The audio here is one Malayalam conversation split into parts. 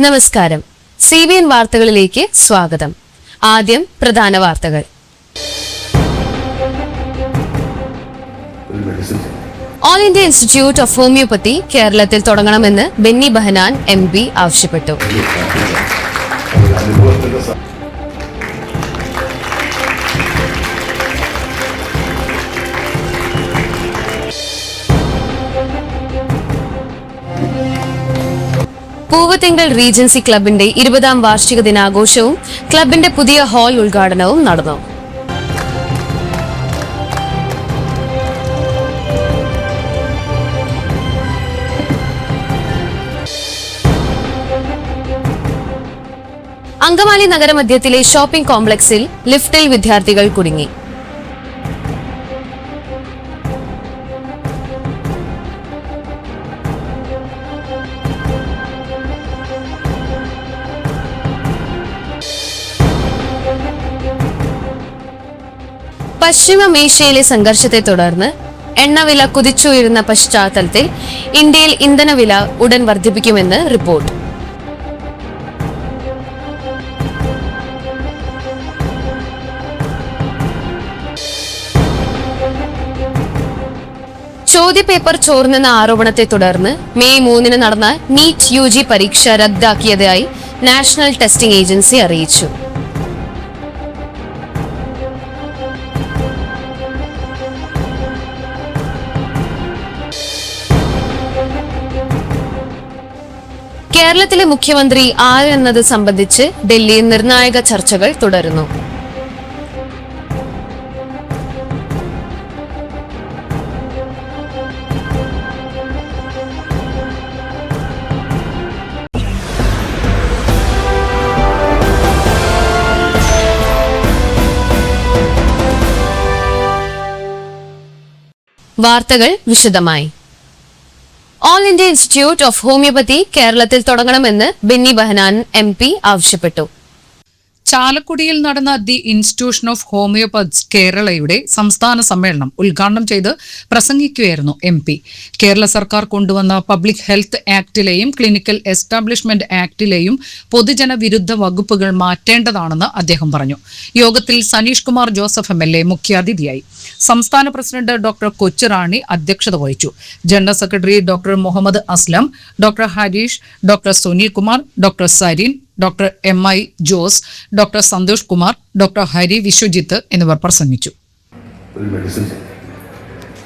നമസ്കാരം. CBN വാർത്തകളിലേക്ക് സ്വാഗതം. ആദ്യം പ്രധാന വാർത്തകൾ. All India institute of homeopathy കേരളത്തിൽ തുടങ്ങണമെന്ന് ബെന്നി ബെഹനാൻ MP ആവശ്യപ്പെട്ടു. പൂവത്തിങ്കൽ റീജൻസി ക്ലബിന്റെ 20ാം വാർഷിക ദിനാഘോഷവും ക്ലബിന്റെ പുതിയ ഹാൾ ഉദ്ഘാടനവും നടന്നു. അങ്കമാലി നഗരമധ്യത്തിലെ ഷോപ്പിംഗ് കോംപ്ലക്സിൽ ലിഫ്റ്റിൽ വിദ്യാർത്ഥികൾ കുടുങ്ങി. പശ്ചിമേഷ്യയിലെ സംഘർഷത്തെ തുടർന്ന് എണ്ണവില കുതിച്ചുയരുന്ന പശ്ചാത്തലത്തിൽ ഇന്ത്യയിൽ ഇന്ധനവില ഉടൻ വർദ്ധിപ്പിക്കുമെന്ന് റിപ്പോർട്ട്. ചോദ്യപേപ്പർ ചോർന്നെന്ന ആരോപണത്തെ തുടർന്ന് മെയ് 3 നടന്ന നീറ്റ് UG പരീക്ഷ റദ്ദാക്കിയതായി നാഷണൽ ടെസ്റ്റിംഗ് ഏജൻസി അറിയിച്ചു. കേരളത്തിലെ മുഖ്യമന്ത്രി ആരെന്നത് സംബന്ധിച്ച് ഡൽഹിയിൽ നിർണായക ചർച്ചകൾ തുടരുന്നു. വാർത്തകൾ വിശദമായി. All India institute of homeopathy കേരളത്തിൽ തുടങ്ങണമെന്ന് ബെന്നി ബെഹനാൻ MP ആവശ്യപ്പെട്ടു. ചാലക്കുടിയിൽ നടന്ന ദി ഇൻസ്റ്റിറ്റ്യൂഷൻ ഓഫ് ഹോമിയോപ്പത്സ് കേരളയുടെ സംസ്ഥാന സമ്മേളനം ഉദ്ഘാടനം ചെയ്ത് പ്രസംഗിക്കുകയായിരുന്നു MP. കേരള സർക്കാർ കൊണ്ടുവന്ന പബ്ലിക് ഹെൽത്ത് ആക്ടിലെയും ക്ലിനിക്കൽ എസ്റ്റാബ്ലിഷ്മെന്റ് ആക്ടിലെയും പൊതുജന വിരുദ്ധ വകുപ്പുകൾ മാറ്റേണ്ടതാണെന്ന് അദ്ദേഹം പറഞ്ഞു. യോഗത്തിൽ സനീഷ് കുമാർ ജോസഫ് MLA മുഖ്യാതിഥിയായി. സംസ്ഥാന പ്രസിഡന്റ് ഡോക്ടർ കൊച്ചുറാണി അധ്യക്ഷത വഹിച്ചു. General secretary doctor Muhammad Aslam, doctor Harish, doctor Sunil Kumar, doctor Sareen, doctor MI Jose, doctor Santhosh Kumar, doctor Hari Vishwajith എന്നിവർ പ്രസംഗിച്ചു. ഒരു മെഡിസിൻ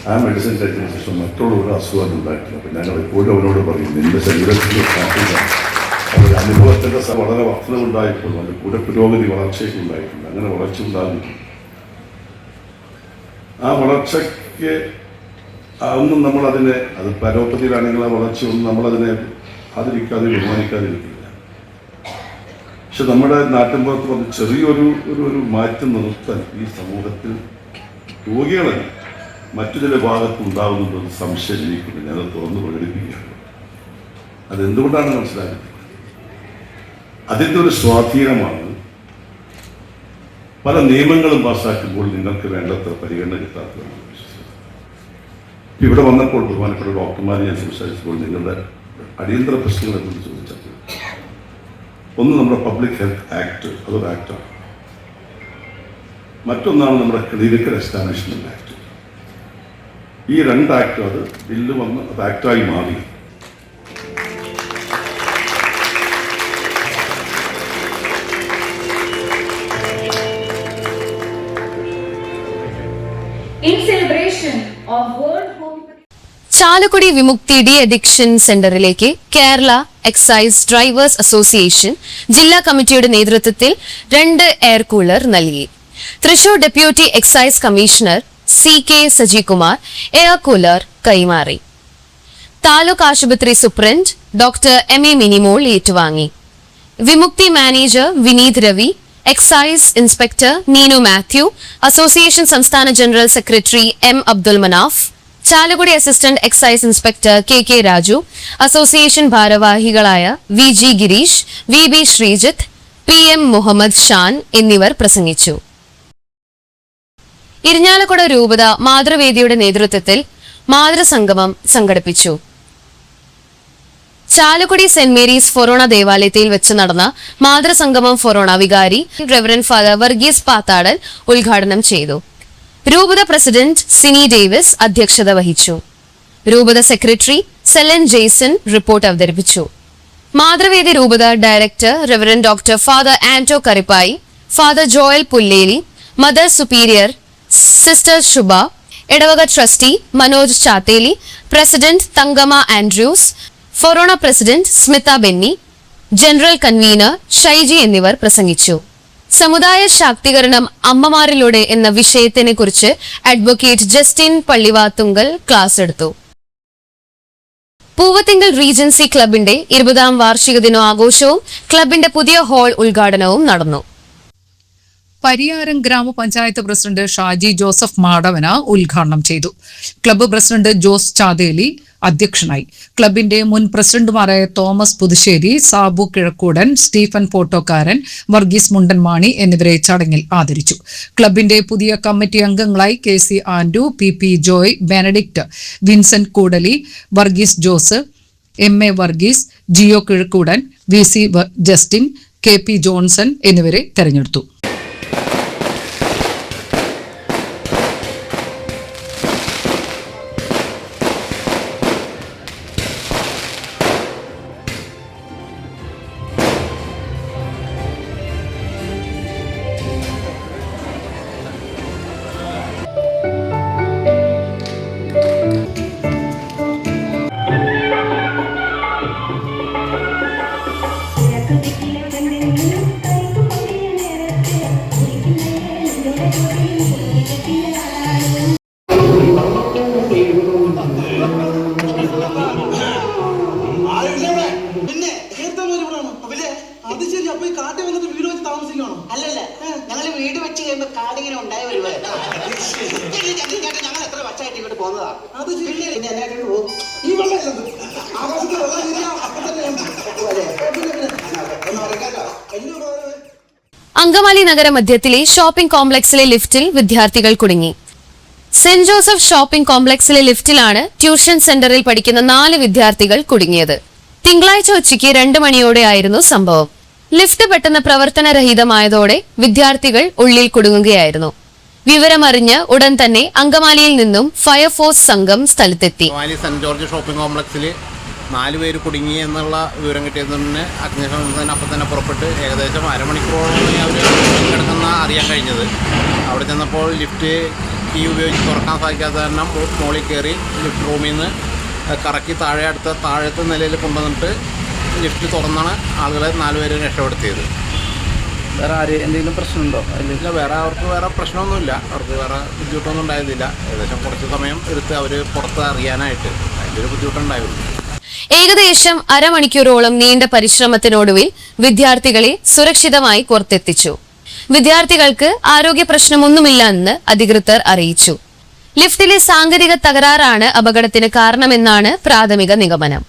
ആ മെഡിസിൻ കഴിച്ചതിന് ശേഷം മറ്റുള്ള ഒരു അസുഖം ഉണ്ടായിട്ടില്ല. അപ്പം ഞങ്ങൾ എപ്പോഴും അവരോട് പറയും, നിന്റെ ശരീരത്തിൽ അവരുടെ അനുഭവത്തിൻ്റെ വളരെ വർധന ഉണ്ടായിട്ടുള്ളൂ, അതിൻ്റെ കൂടെ പുരോഗതി വളർച്ചയൊക്കെ ഉണ്ടായിട്ടുണ്ട്. അങ്ങനെ വളർച്ച ഉണ്ടാകുന്നു. ആ വളർച്ചയ്ക്ക് ഒന്നും നമ്മളതിനെ, അത് പരോപ്പതിയിലാണെങ്കിൽ ആ വളർച്ചയൊന്നും നമ്മളതിനെ ആദരിക്കാതെ ബഹുമാനിക്കാതിരിക്കില്ല. പക്ഷെ നമ്മുടെ നാട്ടിൻപുറത്ത് വന്ന് ചെറിയൊരു ഒരു മാറ്റം നിർത്താൻ ഈ സമൂഹത്തിൽ രോഗികളെ മറ്റു ചില ഭാഗത്ത് ഉണ്ടാകുന്നുണ്ടെന്ന് സംശയം എനിക്കുണ്ട്. ഞാനത് തുറന്ന് പ്രകടിപ്പിക്കുകയാണ്. അതെന്തുകൊണ്ടാണ് മനസ്സിലാക്കുന്നത്? അതിൻ്റെ ഒരു സ്വാധീനമാണ്. പല നിയമങ്ങളും പാസ്സാക്കുമ്പോൾ നിങ്ങൾക്ക് വേണ്ടത്ര പരിഗണന കിട്ടാത്തതാണ്. ഇവിടെ വന്നപ്പോൾ ബഹുമാനപ്പെട്ട ഡോക്ടർമാരെ ഞാൻ സംസാരിച്ചപ്പോൾ നിങ്ങളുടെ അടിയന്തര പ്രശ്നങ്ങൾ എന്തെന്ന് ചോദിച്ചാൽ, ഒന്ന് നമ്മുടെ പബ്ലിക് ഹെൽത്ത് ആക്ട്, അതൊരു ആക്ടാണ്. മറ്റൊന്നാണ് നമ്മുടെ ക്ലിനിക്കൽ എസ്റ്റാബ്ലിഷ്മെന്റ് ആക്ട്. ഈ രണ്ട് ആക്ട്, അത് ബില്ല് വന്ന് അത് ആക്ടായി മാറി. ചാലക്കുടി വിമുക്തി ഡി അഡിക്ഷൻ സെന്ററിലേക്ക് കേരള എക്സൈസ് ഡ്രൈവേഴ്സ് അസോസിയേഷൻ ജില്ലാ കമ്മിറ്റിയുടെ നേതൃത്വത്തിൽ 2 എയർ കൂളർ നൽകി. Thrissur deputy excise commissioner CK Sajikumar air cooler കൈമാറി. താലൂക്ക് ആശുപത്രി സൂപ്രണ്ട് ഡോക്ടർ MA മിനിമോൾ ഏറ്റുവാങ്ങി. Vimukthi manager Vineeth Ravi, excise inspector Neenu Mathew, association സംസ്ഥാന general secretary M Abdul Manaf, Chalakudy assistant excise inspector KK Raju, association ഭാരവാഹികളായ VG Gireesh, VB Sreejith, PM Muhammad Shan എന്നിവർ പ്രസംഗിച്ചു. ഇരിഞ്ഞാലക്കുട രൂപത മാതൃവേദിയുടെ നേതൃത്വത്തിൽ മാതൃസംഗമം സംഘടിപ്പിച്ചു. ചാലക്കുടി സെന്റ് മേരീസ് ഫൊറോണ ദേവാലയത്തിൽ വെച്ച് നടന്ന മാതൃസംഗമം ഫൊറോണ വികാരി റെവറന്റ് ഫാദർ വർഗീസ് പാത്താടൽ ഉദ്ഘാടനം ചെയ്തു. രൂപത പ്രസിഡന്റ് സിനി ഡേവിസ് അധ്യക്ഷത വഹിച്ചു. രൂപത സെക്രട്ടറി സെലൻ ജെയ്സൺ റിപ്പോർട്ട് അവതരിപ്പിച്ചു. മാതൃവേദി രൂപത director reverend doctor father Anto Karippayi, father Joel Pulleli, mother superior sister Shubha, ഇടവക ട്രസ്റ്റി മനോജ് ചാത്തേലി, പ്രസിഡന്റ് തങ്കമ്മ ആൻഡ്രൂസ്, ഫൊറോണ president Smitha Benny, general convener Shaiji എന്നിവർ പ്രസംഗിച്ചു. സമുദായ ശാക്തീകരണം അമ്മമാരിലൂടെ എന്ന വിഷയത്തിനെ കുറിച്ച് അഡ്വക്കേറ്റ് ജസ്റ്റിൻ പള്ളിവാത്തുങ്കൽ ക്ലാസ് എടുത്തു. പൂവത്തിങ്കൽ റീജൻസി ക്ലബിന്റെ 20ാം വാർഷിക ദിനാഘോഷവും ക്ലബിന്റെ പുതിയ ഹാൾ ഉദ്ഘാടനവും നടന്നു. പരിയാരം ഗ്രാമപഞ്ചായത്ത് പ്രസിഡന്റ് ഷാജി ജോസഫ് മാടവന ഉദ്ഘാടനം ചെയ്തു. ക്ലബ്ബ് പ്രസിഡന്റ് ജോസ് ചാതേലി അധ്യക്ഷനായി. ക്ലബിന്റെ മുൻ പ്രസിഡന്റുമാരായ തോമസ് പുതുശ്ശേരി, സാബു കിഴക്കൂടൻ, സ്റ്റീഫൻ പോട്ടോക്കാരൻ, വർഗീസ് മുണ്ടൻമാണി എന്നിവരെ ചടങ്ങിൽ ആദരിച്ചു. ക്ലബിന്റെ പുതിയ കമ്മിറ്റി അംഗങ്ങളായി KC Andu, PP Joy, Benedict, Vincent Koodali, Varghese Jose, MA Varghese, Jio Kizhakkoodan, VC Justin, KP Johnson എന്നിവരെ തെരഞ്ഞെടുത്തു. പിന്നെ അത് ശരി. അപ്പൊ ഈ കാട്ടിൽ വന്നിട്ട് വീട് വെച്ച് താമസിക്കണോ? അല്ലല്ല, ഞങ്ങള് വീട് വെച്ച് കഴിയുമ്പോ കാടിങ്ങനെ ഉണ്ടായി വരുവാ. ഞങ്ങൾ എത്ര വർഷമായിട്ട് ഇങ്ങോട്ട് പോകുന്നതാ. അത് ശരി. പിന്നെ എന്നായിട്ട് പോകും. ഈ വെള്ളം ആകാശത്ത് വെള്ളം ശരിയാ. അപ്പൊ തന്നെ അങ്കമാലി നഗരമധ്യത്തിലെ ഷോപ്പിംഗ് കോംപ്ലക്സിലെ ലിഫ്റ്റിൽ വിദ്യാർത്ഥികൾ കുടുങ്ങി. സെന്റ് ജോസഫ് ഷോപ്പിംഗ് കോംപ്ലക്സിലെ ലിഫ്റ്റിലാണ് ട്യൂഷൻ സെന്ററിൽ പഠിക്കുന്ന 4 വിദ്യാർത്ഥികൾ കുടുങ്ങിയത്. തിങ്കളാഴ്ച ഉച്ചയ്ക്ക് 2 മണിയോടെയായിരുന്നു സംഭവം. ലിഫ്റ്റ് പെട്ടെന്ന് പ്രവർത്തനരഹിതമായതോടെ വിദ്യാർത്ഥികൾ ഉള്ളിൽ കുടുങ്ങുകയായിരുന്നു. വിവരമറിഞ്ഞ് ഉടൻ തന്നെ അങ്കമാലിയിൽ നിന്നും ഫയർഫോഴ്സ് സംഘം സ്ഥലത്തെത്തി. സെന്റ് ജോർജ് ഷോപ്പിംഗ് കോംപ്ലക്സിൽ 4 പേര് കുടുങ്ങി എന്നുള്ള വിവരം കിട്ടിയത് തന്നെ അഗ്നിശമനം അപ്പം തന്നെ പുറപ്പെട്ട് ഏകദേശം അരമണിക്കൂറോളം അവർ കിടക്കുന്ന അറിയാൻ കഴിഞ്ഞത്. അവിടെ ചെന്നപ്പോൾ ലിഫ്റ്റ് കീ ഉപയോഗിച്ച് തുറക്കാൻ സാധിക്കാത്ത കാരണം മുകളിൽ കയറി ലിഫ്റ്റ് റൂമിൽ നിന്ന് കറക്കി താഴത്തെ നിലയിൽ കൊണ്ടുവന്നിട്ട് ലിഫ്റ്റ് തുറന്നാണ് ആളുകളെ 4 പേരെ രക്ഷപ്പെടുത്തിയത്. വേറെ എന്തെങ്കിലും പ്രശ്നമുണ്ടോ? ഇല്ല, അവർക്ക് വേറെ പ്രശ്നമൊന്നുമില്ല. അവർക്ക് വേറെ ബുദ്ധിമുട്ടൊന്നും ഉണ്ടായിരുന്നില്ല. ഏകദേശം കുറച്ച് സമയം എടുത്ത് അവർ പുറത്ത് അറിയാനായിട്ട് അതിൻ്റെ ഒരു ബുദ്ധിമുട്ടുണ്ടായിരുന്നു. ഏകദേശം അരമണിക്കൂറോളം നീണ്ട പരിശ്രമത്തിനൊടുവിൽ വിദ്യാർത്ഥികളെ സുരക്ഷിതമായി പുറത്തെത്തിച്ചു. വിദ്യാർത്ഥികൾക്ക് ആരോഗ്യ പ്രശ്നമൊന്നുമില്ല എന്ന് അധികൃതർ അറിയിച്ചു. ലിഫ്റ്റിലെ സാങ്കേതിക തകരാറാണ് അപകടത്തിന് കാരണമെന്നാണ് പ്രാഥമിക നിഗമനം.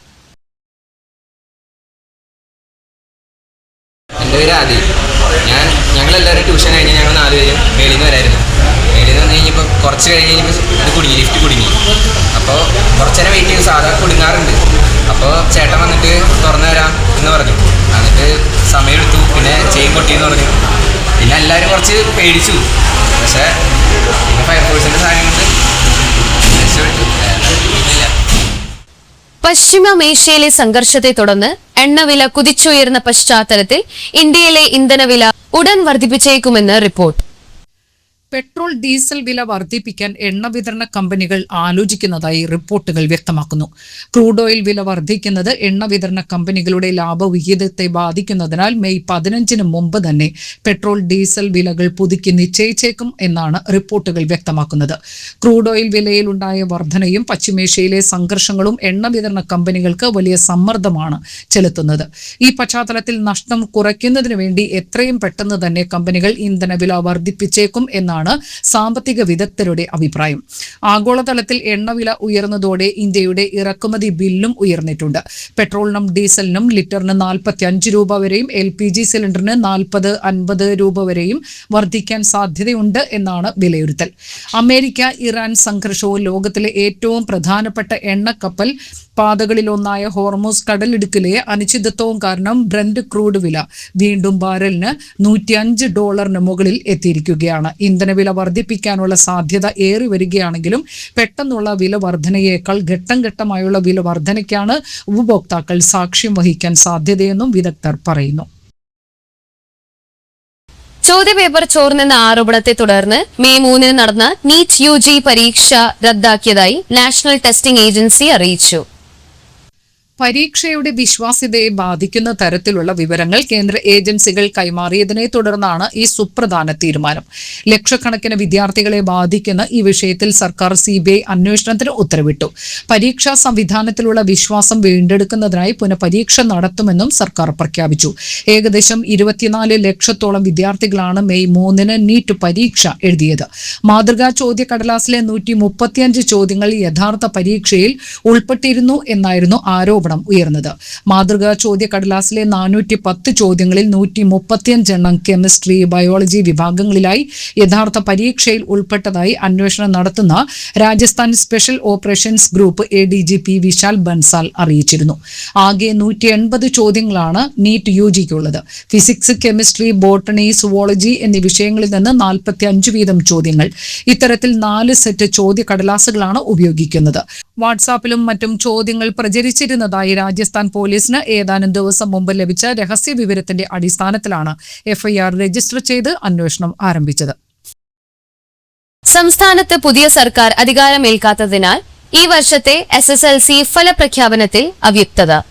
എൻ്റെ പേര് ആദി. ഞങ്ങളെല്ലാവരും ട്യൂഷൻ കഴിഞ്ഞ് ഞങ്ങൾ 4 പേരും മേളിൽ നിന്ന് വരായിരുന്നു. മേളിൽ നിന്ന് വന്നു കഴിഞ്ഞപ്പോൾ കുറച്ച് കഴിഞ്ഞ് കഴിഞ്ഞപ്പോൾ ലിഫ്റ്റ് കുടുങ്ങി. അപ്പോൾ കുറച്ച് നേരം വെയിറ്റ് ചെയ്ത് സാധാരണ കുടുങ്ങാറുണ്ട്. അപ്പോൾ ചേട്ടൻ വന്നിട്ട് തുറന്നു തരാം എന്ന് പറഞ്ഞു. എന്നിട്ട് സമയമെടുത്തു. പിന്നെ ചെയിൻ പൊട്ടിയെന്ന് പറഞ്ഞു. പിന്നെ എല്ലാവരും കുറച്ച് പേടിച്ചു. പക്ഷേ പിന്നെ ഫയർഫോഴ്സിൻ്റെ സഹായം കൊണ്ട് രക്ഷപ്പെട്ടു. ഇല്ല. പശ്ചിമേഷ്യയിലെ സംഘർഷത്തെ തുടർന്ന് എണ്ണവില കുതിച്ചുയർന്ന പശ്ചാത്തലത്തിൽ ഇന്ത്യയിലെ ഇന്ധനവില ഉടൻ വർദ്ധിപ്പിച്ചേക്കുമെന്ന് റിപ്പോർട്ട്. പെട്രോൾ ഡീസൽ വില വർദ്ധിപ്പിക്കാൻ എണ്ണ വിതരണ കമ്പനികൾ ആലോചിക്കുന്നതായി റിപ്പോർട്ടുകൾ വ്യക്തമാക്കുന്നു. ക്രൂഡ് ഓയിൽ വില വർദ്ധിക്കുന്നത് എണ്ണ വിതരണ കമ്പനികളുടെ ലാഭവിഹിതത്തെ ബാധിക്കുന്നതിനാൽ മെയ് 15-ന് മുമ്പ് തന്നെ പെട്രോൾ ഡീസൽ വിലകൾ പുതുക്കി നിശ്ചയിച്ചേക്കും എന്നാണ് റിപ്പോർട്ടുകൾ വ്യക്തമാക്കുന്നത്. ക്രൂഡ് ഓയിൽ വിലയിൽ ഉണ്ടായ വർധനയും പശ്ചിമേഷ്യയിലെ സംഘർഷങ്ങളും എണ്ണ വിതരണ കമ്പനികൾക്ക് വലിയ സമ്മർദ്ദമാണ് ചെലുത്തുന്നത്. ഈ പശ്ചാത്തലത്തിൽ നഷ്ടം കുറയ്ക്കുന്നതിന് വേണ്ടി എത്രയും പെട്ടെന്ന് തന്നെ കമ്പനികൾ ഇന്ധനവില വർദ്ധിപ്പിച്ചേക്കും എന്നാണ് എന്നാണ് സാമ്പത്തിക വിദഗ്ധരുടെ അഭിപ്രായം. ആഗോളതലത്തിൽ എണ്ണവില ഉയർന്നതോടെ ഇന്ത്യയുടെ ഇറക്കുമതി ബില്ലും ഉയർന്നിട്ടുണ്ട്. പെട്രോളിനും ഡീസലിനും ലിറ്ററിന് 45 രൂപ വരെയും LPG സിലിണ്ടറിന് 40-50 രൂപ വരെയും വർദ്ധിക്കാൻ സാധ്യതയുണ്ട് എന്നാണ് വിലയിരുത്തൽ. അമേരിക്ക ഇറാൻ സംഘർഷവും ലോകത്തിലെ ഏറ്റവും പ്രധാനപ്പെട്ട എണ്ണക്കപ്പൽ പാതകളിലൊന്നായ ഹോർമൂസ് കടലിടുക്കിലെ അനിശ്ചിതത്വവും കാരണം ബ്രന്റ് ക്രൂഡ് വില വീണ്ടും ബാരലിന് $105 മുകളിൽ എത്തിയിരിക്കുകയാണ്. ഇന്ധനവില വർദ്ധിപ്പിക്കാനുള്ള സാധ്യത ഏറി വരികയാണെങ്കിലും പെട്ടെന്നുള്ള വില വർധനയേക്കാൾ ഘട്ടം ഘട്ടമായുള്ള വില വർധനയ്ക്കാണ് ഉപഭോക്താക്കൾ സാക്ഷ്യം വഹിക്കാൻ സാധ്യതയെന്നും വിദഗ്ധർ പറയുന്നു. ചോദ്യപേപ്പർ ചോർന്നെന്ന ആരോപണത്തെ തുടർന്ന് മെയ് 3 നടന്ന നീറ്റ് UG പരീക്ഷ റദ്ദാക്കിയതായി നാഷണൽ ടെസ്റ്റിംഗ് ഏജൻസി അറിയിച്ചു. പരീക്ഷയുടെ വിശ്വാസ്യതയെ ബാധിക്കുന്ന തരത്തിലുള്ള വിവരങ്ങൾ കേന്ദ്ര ഏജൻസികൾ കൈമാറിയതിനെ തുടർന്നാണ് ഈ സുപ്രധാന തീരുമാനം. ലക്ഷക്കണക്കിന് വിദ്യാർത്ഥികളെ ബാധിക്കുന്ന ഈ വിഷയത്തിൽ സർക്കാർ CBI അന്വേഷണത്തിന് ഉത്തരവിട്ടു. പരീക്ഷാ സംവിധാനത്തിലുള്ള വിശ്വാസം വീണ്ടെടുക്കുന്നതിനായി പുനഃപരീക്ഷ നടത്തുമെന്നും സർക്കാർ പ്രഖ്യാപിച്ചു. ഏകദേശം 24 ലക്ഷത്തോളം വിദ്യാർത്ഥികളാണ് മെയ് 3 നീറ്റ് പരീക്ഷ എഴുതിയത്. മാതൃകാ ചോദ്യക്കടലാസിലെ 135 ചോദ്യങ്ങൾ യഥാർത്ഥ പരീക്ഷയിൽ ഉൾപ്പെട്ടിരുന്നു എന്നായിരുന്നു ആരോപണം ഉയർന്നത്. മാതൃകാ ചോദ്യക്കടലാസിലെ 410 ചോദ്യങ്ങളിൽ 135 എണ്ണം കെമിസ്ട്രി, ബയോളജി വിഭാഗങ്ങളിലായി യഥാർത്ഥ പരീക്ഷയിൽ ഉൾപ്പെട്ടതായി അന്വേഷണം നടത്തുന്ന Rajasthan special operations group ADGP Vishal Bansal അറിയിച്ചിരുന്നു. ആകെ 180 ചോദ്യങ്ങളാണ് നീറ്റ് UGക്കുള്ളത്. ഫിസിക്സ്, കെമിസ്ട്രി, ബോട്ടണി, സുവോളജി എന്നീ വിഷയങ്ങളിൽ നിന്ന് 45 വീതം ചോദ്യങ്ങൾ. ഇത്തരത്തിൽ 4 സെറ്റ് ചോദ്യക്കടലാസുകളാണ് ഉപയോഗിക്കുന്നത്. വാട്സാപ്പിലും മറ്റും ചോദ്യങ്ങൾ പ്രചരിച്ചിരുന്നതായി രാജസ്ഥാൻ പോലീസിന് ഏതാനും ദിവസം മുമ്പ് ലഭിച്ച രഹസ്യ വിവരത്തിന്റെ അടിസ്ഥാനത്തിലാണ് FIR രജിസ്റ്റർ ചെയ്ത് അന്വേഷണം ആരംഭിച്ചത്. സംസ്ഥാനത്ത് പുതിയ സർക്കാർ അധികാരമേൽക്കാത്തതിനാൽ ഈ വർഷത്തെ SSLC ഫലപ്രഖ്യാപനത്തിൽ അവ്യക്തത.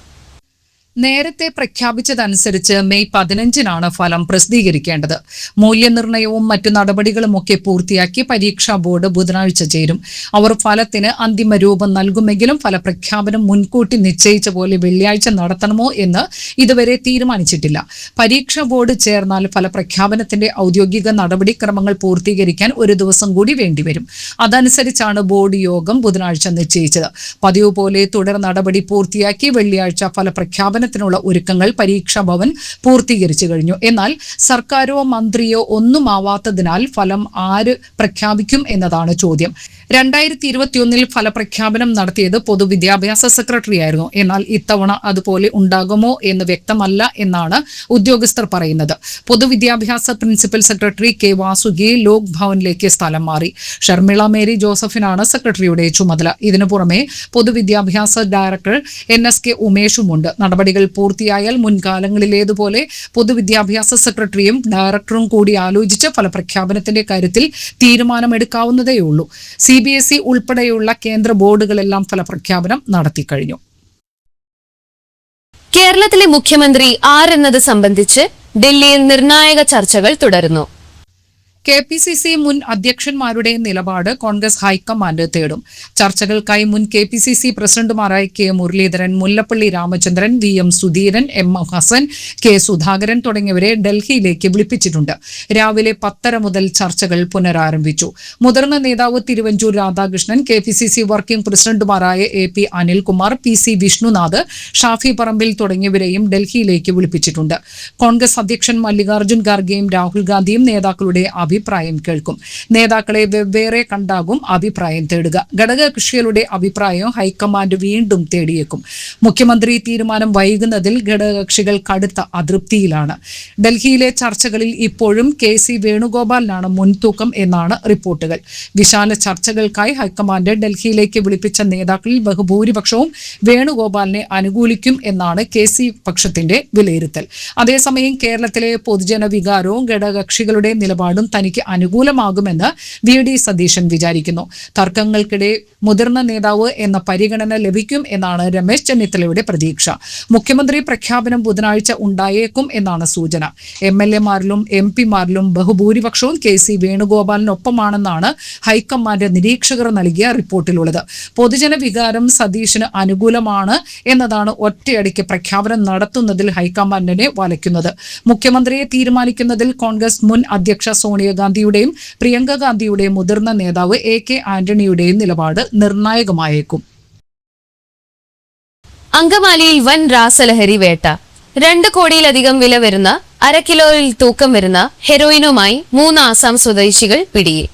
നേരത്തെ പ്രഖ്യാപിച്ചതനുസരിച്ച് മെയ് 15 ഫലം പ്രസിദ്ധീകരിക്കേണ്ടത്. മൂല്യനിർണ്ണയവും മറ്റു നടപടികളുമൊക്കെ പൂർത്തിയാക്കി പരീക്ഷാ ബോർഡ് ബുധനാഴ്ച ചേരും. അവർ ഫലത്തിന് അന്തിമ രൂപം നൽകുമെങ്കിലും ഫലപ്രഖ്യാപനം മുൻകൂട്ടി നിശ്ചയിച്ച പോലെ വെള്ളിയാഴ്ച നടത്തണമോ എന്ന് ഇതുവരെ തീരുമാനിച്ചിട്ടില്ല. പരീക്ഷാ ബോർഡ് ചേർന്നാൽ ഫലപ്രഖ്യാപനത്തിന്റെ ഔദ്യോഗിക നടപടിക്രമങ്ങൾ പൂർത്തീകരിക്കാൻ ഒരു ദിവസം കൂടി വേണ്ടിവരും. അതനുസരിച്ചാണ് ബോർഡ് യോഗം ബുധനാഴ്ച നിശ്ചയിച്ചത്. പതിവ് പോലെ തുടർ നടപടി പൂർത്തിയാക്കി വെള്ളിയാഴ്ച ഫലപ്രഖ്യാപനത്തിനുള്ള ഒരുക്കങ്ങൾ പരീക്ഷാ ഭവൻ പൂർത്തീകരിച്ചു കഴിഞ്ഞു. എന്നാൽ സർക്കാരോ മന്ത്രിയോ ഒന്നുമാവാത്തതിനാൽ ഫലം ആര് പ്രഖ്യാപിക്കും എന്നതാണ് ചോദ്യം. 2021 ഫലപ്രഖ്യാപനം നടത്തിയത് പൊതുവിദ്യാഭ്യാസ സെക്രട്ടറിയായിരുന്നു. എന്നാൽ ഇത്തവണ അതുപോലെ ഉണ്ടാകുമോ എന്ന് വ്യക്തമല്ല എന്നാണ് ഉദ്യോഗസ്ഥർ പറയുന്നത്. പൊതുവിദ്യാഭ്യാസ പ്രിൻസിപ്പൽ സെക്രട്ടറി K. വാസുകി ലോക് ഭവനിലേക്ക് സ്ഥലം മാറി. ഷർമിള മേരി ജോസഫിനാണ് സെക്രട്ടറിയുടെ ചുമതല. ഇതിനു പുറമെ പൊതുവിദ്യാഭ്യാസ ഡയറക്ടർ NSK ഉമേഷുമുണ്ട്. നടപടികൾ പൂർത്തിയായാൽ മുൻകാലങ്ങളിലേതുപോലെ പൊതുവിദ്യാഭ്യാസ സെക്രട്ടറിയും ഡയറക്ടറും കൂടി ആലോചിച്ച് ഫലപ്രഖ്യാപനത്തിന്റെ കാര്യത്തിൽ തീരുമാനമെടുക്കാവുന്നതേയുള്ളൂ. CBSE ഉൾപ്പെടെയുള്ള കേന്ദ്ര ബോർഡുകളെല്ലാം ഫലപ്രഖ്യാപനം നടത്തിക്കഴിഞ്ഞു. കേരളത്തിലെ മുഖ്യമന്ത്രി ആരെന്നത് സംബന്ധിച്ച് ഡൽഹിയിൽ നിർണായക ചർച്ചകൾ തുടരുന്നു. KPCC മുൻ അധ്യക്ഷന്മാരുടെ നിലപാട് കോൺഗ്രസ് ഹൈക്കമാൻഡ് തേടും. ചർച്ചകൾക്കായി മുൻ KPCC പ്രസിഡന്റുമാരായ K. Muraleedharan, Mullappally Ramachandran, VM Sudheeran, M. Hasan, K. Sudhakaran തുടങ്ങിയവരെ ഡൽഹിയിലേക്ക് വിളിപ്പിച്ചിട്ടുണ്ട്. രാവിലെ 10:30 മുതൽ ചർച്ചകൾ പുനരാരംഭിച്ചു. മുതിർന്ന നേതാവ് തിരുവഞ്ചൂർ രാധാകൃഷ്ണൻ, KPCC വർക്കിംഗ് പ്രസിഡന്റുമാരായ AP അനിൽകുമാർ, PC വിഷ്ണുനാഥ്, ഷാഫി പറമ്പിൽ തുടങ്ങിയവരെയും ഡൽഹിയിലേക്ക് വിളിപ്പിച്ചിട്ടുണ്ട്. കോൺഗ്രസ് അധ്യക്ഷൻ മല്ലികാർജ്ജുൻ ഖാർഗെയും രാഹുൽ ഗാന്ധിയും നേതാക്കളുടെ അഭിപ്രായം കേൾക്കും. നേതാക്കളെ വെവ്വേറെ കണ്ടാകും അഭിപ്രായം തേടുക. ഘടകകക്ഷികളുടെ അഭിപ്രായം ഹൈക്കമാൻഡ് വീണ്ടും തേടിയേക്കും. മുഖ്യമന്ത്രി തീരുമാനം വൈകുന്നതിൽ ഘടകകക്ഷികൾ കടുത്ത അതൃപ്തിയിലാണ്. ഡൽഹിയിലെ ചർച്ചകളിൽ ഇപ്പോഴും KC വേണുഗോപാലിനാണ് മുൻതൂക്കം എന്നാണ് റിപ്പോർട്ടുകൾ. വിശാല ചർച്ചകൾക്കായി ഹൈക്കമാൻഡ് ഡൽഹിയിലേക്ക് വിളിപ്പിച്ച നേതാക്കളിൽ ബഹുഭൂരിപക്ഷവും വേണുഗോപാലിനെ അനുകൂലിക്കും എന്നാണ് KC പക്ഷത്തിന്റെ വിലയിരുത്തൽ. അതേസമയം കേരളത്തിലെ പൊതുജന വികാരവും ഘടകകക്ഷികളുടെ നിലപാടും തനിക്ക് അനുകൂലമാകുമെന്ന് VD സതീശൻ വിചാരിക്കുന്നു. തർക്കങ്ങൾക്കിടെ മുതിർന്ന നേതാവ് എന്ന പരിഗണന ലഭിക്കും എന്നാണ് രമേശ് ചെന്നിത്തലയുടെ പ്രതീക്ഷ. മുഖ്യമന്ത്രി പ്രഖ്യാപനം ബുധനാഴ്ച ഉണ്ടായേക്കും എന്നാണ് സൂചന. MLA-മാരിലും MP-മാരിലും ബഹുഭൂരിപക്ഷവും KC വേണുഗോപാലിനൊപ്പമാണെന്നാണ് ഹൈക്കമാൻഡ് നിരീക്ഷകർ നൽകിയ റിപ്പോർട്ടിലുള്ളത്. പൊതുജന വികാരം സതീശന് അനുകൂലമാണ് എന്നതാണ് ഒറ്റയടിക്ക് പ്രഖ്യാപനം നടത്തുന്നതിൽ ഹൈക്കമാൻഡിനെ വലയ്ക്കുന്നത്. മുഖ്യമന്ത്രിയെ തീരുമാനിക്കുന്നതിൽ കോൺഗ്രസ് മുൻ അധ്യക്ഷ സോണിയ സോണിയാഗാന്ധിയുടെയും പ്രിയങ്ക ഗാന്ധിയുടെയും മുതിർന്ന നേതാവ് AK ആന്റണിയുടെയും നിലപാട് നിർണായകമായേക്കും. അങ്കമാലിയിൽ വൻ രാസലഹരി വേട്ട. 2 കോടിയിലധികം വില വരുന്ന 1/2 കിലോയിൽ തൂക്കം വരുന്ന ഹെറോയിനുമായി 3 ആസാം സ്വദേശികൾ പിടിയിൽ.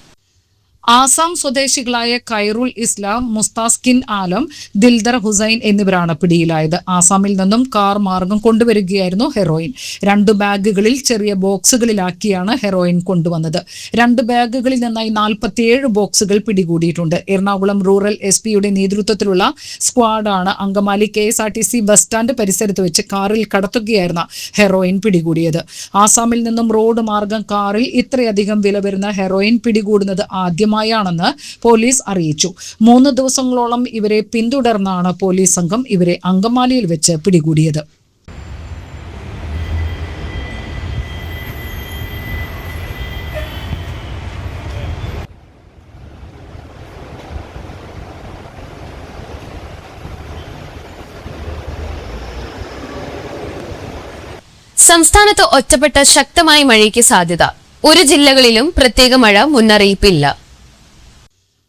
ആസാം സ്വദേശികളായ ഖൈറുൽ ഇസ്ലാം, മുസ്താസ്കിൻ ആലം, ദിൽദർ ഹുസൈൻ എന്നിവരാണ് പിടിയിലായത്. ആസാമിൽ നിന്നും കാർ മാർഗം കൊണ്ടുവരികയായിരുന്നു ഹെറോയിൻ. 2 ബാഗുകളിൽ ചെറിയ ബോക്സുകളിലാക്കിയാണ് ഹെറോയിൻ കൊണ്ടുവന്നത്. 2 ബാഗുകളിൽ നിന്നായി 47 ബോക്സുകൾ പിടികൂടിയിട്ടുണ്ട്. എറണാകുളം റൂറൽ SP-യുടെ നേതൃത്വത്തിലുള്ള സ്ക്വാഡാണ് അങ്കമാലി KSRTC ബസ് സ്റ്റാൻഡ് പരിസരത്ത് വെച്ച് കാറിൽ കടത്തുകയായിരുന്ന ഹെറോയിൻ പിടികൂടിയത്. ആസാമിൽ നിന്നും റോഡ് മാർഗം കാറിൽ ഇത്രയധികം വില വരുന്ന ഹെറോയിൻ പിടികൂടുന്നത് ആദ്യമാണെന്ന് പോലീസ് അറിയിച്ചു. 3 ദിവസങ്ങളോളം ഇവരെ പിന്തുടർന്നാണ് പോലീസ് സംഘം ഇവരെ അങ്കമാലിയിൽ വെച്ച് പിടികൂടിയത്. സംസ്ഥാനത്ത് ഒറ്റപ്പെട്ട ശക്തമായ മഴയ്ക്ക് സാധ്യത. 1 ജില്ലകളിലും പ്രത്യേക മഴ മുന്നറിയിപ്പില്ല.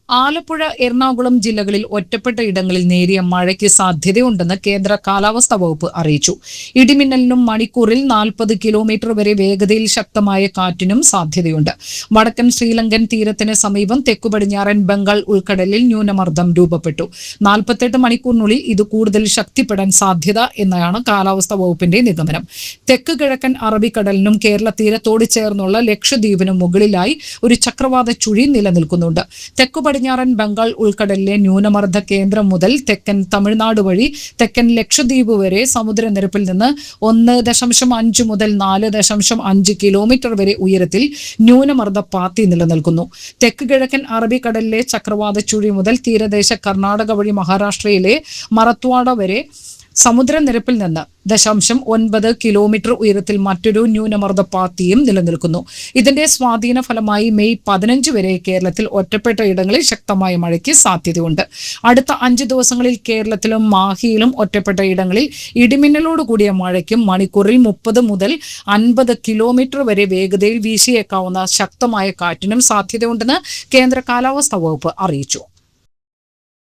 ആലപ്പുഴ, എറണാകുളം ജില്ലകളിൽ ഒറ്റപ്പെട്ട ഇടങ്ങളിൽ നേരിയ മഴയ്ക്ക് സാധ്യതയുണ്ടെന്ന് കേന്ദ്ര കാലാവസ്ഥാ വകുപ്പ് അറിയിച്ചു. ഇടിമിന്നലിനും മണിക്കൂറിൽ 40 കിലോമീറ്റർ വരെ വേഗതയിൽ ശക്തമായ കാറ്റിനും സാധ്യതയുണ്ട്. വടക്കൻ ശ്രീലങ്കൻ തീരത്തിന് സമീപം തെക്കു പടിഞ്ഞാറൻ ബംഗാൾ ഉൾക്കടലിൽ ന്യൂനമർദ്ദം രൂപപ്പെട്ടു. 48 മണിക്കൂറിനുള്ളിൽ ഇത് കൂടുതൽ ശക്തിപ്പെടാൻ സാധ്യത എന്നാണ് കാലാവസ്ഥാ വകുപ്പിന്റെ നിഗമനം. തെക്ക് കിഴക്കൻ അറബിക്കടലിനും കേരള തീരത്തോട് ചേർന്നുള്ള ലക്ഷദ്വീപിനും മുകളിലായി ഒരു ചക്രവാത ചുഴി നിലനിൽക്കുന്നുണ്ട്. തെക്കു പടിഞ്ഞാറൻ ബംഗാൾ ഉൾക്കടലിലെ ന്യൂനമർദ്ദ കേന്ദ്രം മുതൽ തെക്കൻ തമിഴ്നാട് വഴി തെക്കൻ ലക്ഷദ്വീപ് വരെ സമുദ്രനിരപ്പിൽ നിന്ന് 1.5 മുതൽ 4.5 കിലോമീറ്റർ വരെ ഉയരത്തിൽ ന്യൂനമർദ്ദ പാത്തി നിലനിൽക്കുന്നു. തെക്ക് കിഴക്കൻ അറബിക്കടലിലെ ചക്രവാത ചുഴി മുതൽ തീരദേശ കർണാടക വഴി മഹാരാഷ്ട്രയിലെ മറത്വാഡ വരെ സമുദ്രനിരപ്പിൽ നിന്ന് 0.9 കിലോമീറ്റർ ഉയരത്തിൽ മറ്റൊരു ന്യൂനമർദ്ദ പാത്തിയും നിലനിൽക്കുന്നു. ഇതിന്റെ സ്വാധീന ഫലമായി മെയ് 15 വരെ കേരളത്തിൽ ഒറ്റപ്പെട്ട ഇടങ്ങളിൽ ശക്തമായ മഴയ്ക്ക് സാധ്യതയുണ്ട്. അടുത്ത 5 ദിവസങ്ങളിൽ കേരളത്തിലും മാഹിയിലും ഒറ്റപ്പെട്ട ഇടങ്ങളിൽ ഇടിമിന്നലോട് കൂടിയ മഴയ്ക്കും മണിക്കൂറിൽ 30 മുതൽ 50 കിലോമീറ്റർ വരെ വേഗതയിൽ വീശിയേക്കാവുന്ന ശക്തമായ കാറ്റിനും സാധ്യതയുണ്ടെന്ന് കേന്ദ്ര കാലാവസ്ഥാ വകുപ്പ് അറിയിച്ചു.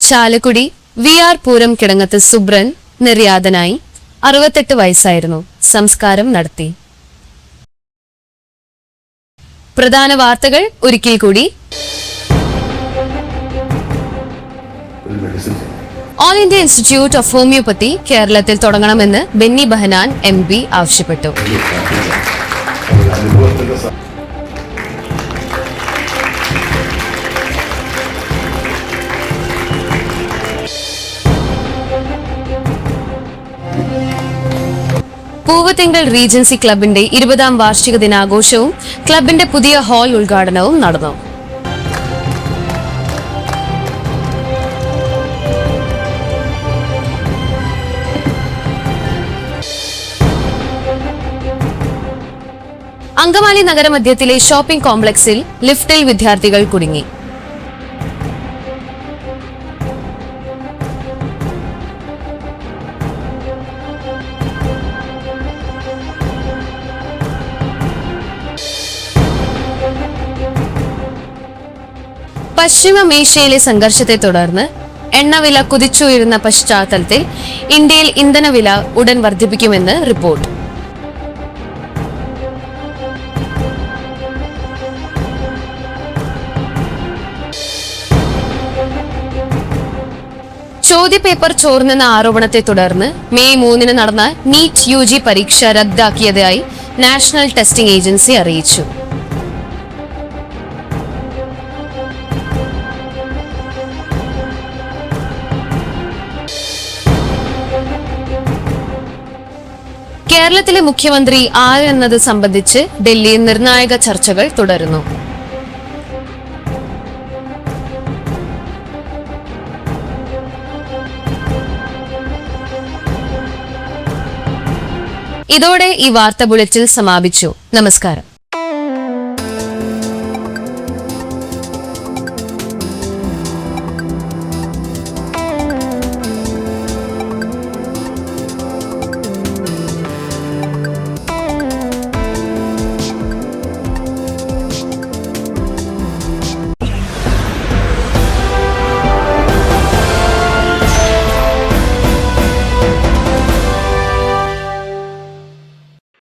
ചാലക്കുടി VR പൂരം കിടങ്ങത്ത് സുബ്രൻ നിര്യാതനായി. 68 വയസ്സായിരുന്നു. സംസ്കാരം നടത്തി. പ്രധാന വാർത്തകൾ ഒരിക്കൽ കൂടി. All India institute of homeopathy കേരളത്തിൽ തുടങ്ങണമെന്ന് ബെന്നി ബെഹനാൻ MP ആവശ്യപ്പെട്ടു. പൂവത്തിങ്കൽ റീജൻസി ക്ലബിന്റെ 20ാം വാർഷിക ദിനാഘോഷവും ക്ലബിന്റെ പുതിയ ഹാൾ ഉദ്ഘാടനവും നടന്നു. അങ്കമാലി നഗരമധ്യത്തിലെ ഷോപ്പിംഗ് കോംപ്ലക്സിൽ ലിഫ്റ്റിൽ വിദ്യാർത്ഥികൾ കുടുങ്ങി. പശ്ചിമേഷ്യയിലെ സംഘർഷത്തെ തുടർന്ന് എണ്ണവില കുതിച്ചുയരുന്ന പശ്ചാത്തലത്തിൽ ഇന്ത്യയിൽ ഇന്ധനവില ഉടൻ വർദ്ധിപ്പിക്കുമെന്ന് റിപ്പോർട്ട്. ചോദ്യപേപ്പർ ചോർന്നെന്ന ആരോപണത്തെ തുടർന്ന് മെയ് 3 നടന്ന നീറ്റ് UG പരീക്ഷ റദ്ദാക്കിയതായി നാഷണൽ ടെസ്റ്റിംഗ് ഏജൻസി അറിയിച്ചു. കേരളത്തിലെ മുഖ്യമന്ത്രി ആരെന്നത് സംബന്ധിച്ച് ഡൽഹിയിൽ നിർണായക ചർച്ചകൾ തുടരുന്നു. ഇതോടെ ഈ വാർത്താ ബുള്ളറ്റിൻ സമാപിച്ചു. നമസ്കാരം.